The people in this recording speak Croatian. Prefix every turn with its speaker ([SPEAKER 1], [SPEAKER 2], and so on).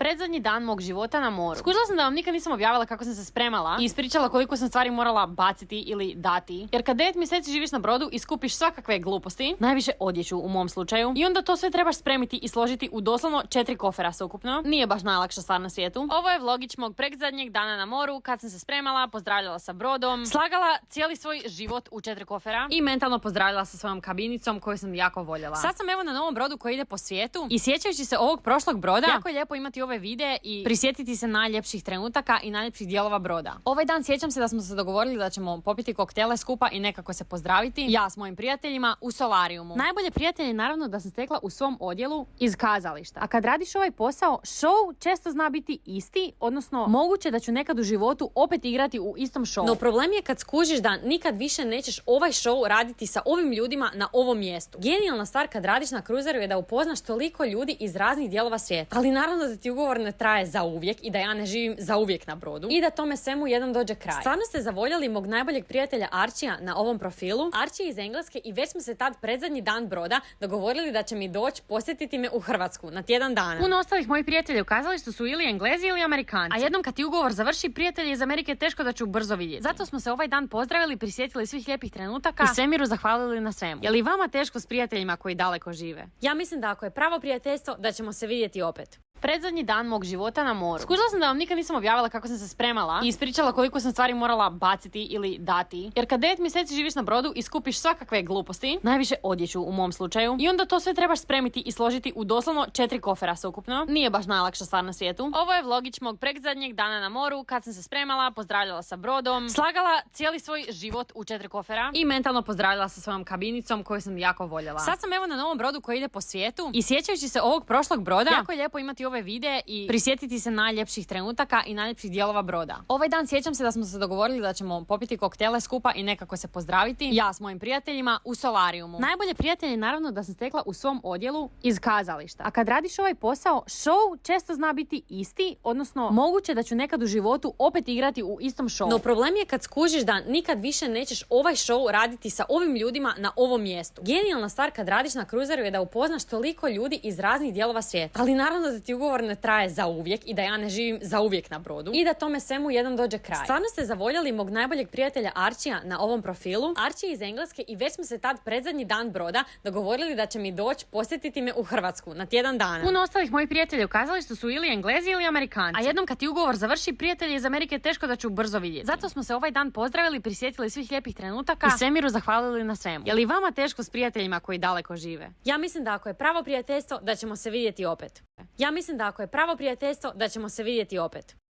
[SPEAKER 1] Predzadnji dan mog života na moru. Skužila sam da vam nikad nisam objavila kako sam se spremala i ispričala koliko sam stvari morala baciti ili dati. Jer kad 9 mjeseci živiš na brodu i skupiš svakakve gluposti, najviše odjeću u mom slučaju, i onda to sve trebaš spremiti i složiti u doslovno 4 kofera sveukupno, nije baš najlakša stvar na svijetu. Ovo je vlogić mog predzadnjeg dana na moru, kad sam se spremala, pozdravljala sa brodom, slagala cijeli svoj život u 4 kofera i mentalno pozdravljala sa svojom kabinicom koju sam jako voljela. Sad sam evo na novom brodu koji ide po svijetu i sjećajući se ovog prošlog broda, jako je lijepo imati ove videe i prisjetiti se najljepših trenutaka i najljepših dijelova broda. Ovaj dan sjećam se da smo se dogovorili da ćemo popiti koktele skupa i nekako se pozdraviti, ja s mojim prijateljima u solarijumu. Najbolje prijatelje naravno da sam stekla u svom odjelu iz kazališta. A kad radiš ovaj posao, show često zna biti isti, odnosno moguće da ću nekad u životu opet igrati u istom showu. No problem je kad skužiš da nikad više nećeš ovaj show raditi sa ovim ljudima na ovom mjestu. Genijalna stvar kad radiš na kruzeru je da upoznaš toliko ljudi iz raznih dijelova svijeta. Ali naravno da ti ugovor ne traje za uvijek i da ja ne živim za uvijek na brodu i da tome svemu jednom dođe kraj. Stvarno ste zavoljeli mog najboljeg prijatelja Archija na ovom profilu. Archie je iz Engleske i već smo se tad predzadnji dan broda dogovorili da će mi doći posjetiti me u Hrvatsku na tjedan dana. Puno ostalih mojih prijatelja u kazalištu su ili Englezi ili Amerikanci. A jednom kad ti ugovor završi, prijatelji iz Amerike teško da ću brzo vidjeti. Zato smo se ovaj dan pozdravili, prisjetili svih lijepih trenutaka i svemiru zahvalili na svemu. Je li vama teško s prijateljima koji daleko žive? Ja mislim da ako je pravo prijateljstvo, da ćemo se vidjeti opet. Predzadnji dan mog života na moru. Skužila sam da vam nikad nisam objavila kako sam se spremala i ispričala koliko sam stvari morala baciti ili dati. Jer kad 9 mjeseci živiš na brodu i skupiš svakakve gluposti, najviše odjeću u mom slučaju, i onda to sve trebaš spremiti i složiti u doslovno 4 kofera sveukupno, nije baš najlakša stvar na svijetu. Ovo je vlogić mog predzadnjeg dana na moru, kad sam se spremala, pozdravljala sa brodom, slagala cijeli svoj život u 4 kofera i mentalno pozdravljala sa svojom kabinicom koju sam jako voljela. Sad sam evo na novom brodu koji ide po svijetu i sjećajući se ovog prošlog broda, jako je lijepo imati ove videe i prisjetiti se najljepših trenutaka i najljepših dijelova broda. Ovaj dan sjećam se da smo se dogovorili da ćemo popiti koktele skupa i nekako se pozdraviti, ja s mojim prijateljima u solarijumu. Najbolje prijatelje naravno da sam stekla u svom odjelu iz kazališta. A kad radiš ovaj posao, show često zna biti isti, odnosno moguće da ću nekad u životu opet igrati u istom showu. No problem je kad skužiš da nikad više nećeš ovaj show raditi sa ovim ljudima na ovom mjestu. Genijalna stvar kad radiš na kruzeru je da upoznaš toliko ljudi iz raznih dijelova svijeta. Ali naravno da ti ugovor ne traje za uvijek i da ja ne živim za uvijek na brodu i da tome svemu jednom dođe kraj. Stvarno ste zavoljeli mog najboljeg prijatelja Archija na ovom profilu. Archie je iz Engleske i već smo se tad predzadnji dan broda dogovorili da će mi doći posjetiti me u Hrvatsku na tjedan dana. Puno ostalih mojih prijatelja u kazalištu su ili Englezi ili Amerikanci. A jednom kad ti ugovor završi, prijatelji iz Amerike teško da ću brzo vidjeti. Zato smo se ovaj dan pozdravili, prisjetili svih lijepih trenutaka i svemiru zahvalili na svemu. Je li vama teško s prijateljima koji daleko žive? Ja mislim da ako je pravo prijateljstvo, da ćemo se vidjeti opet. Ja mislim da ako je pravo prijateljstvo, da ćemo se vidjeti opet.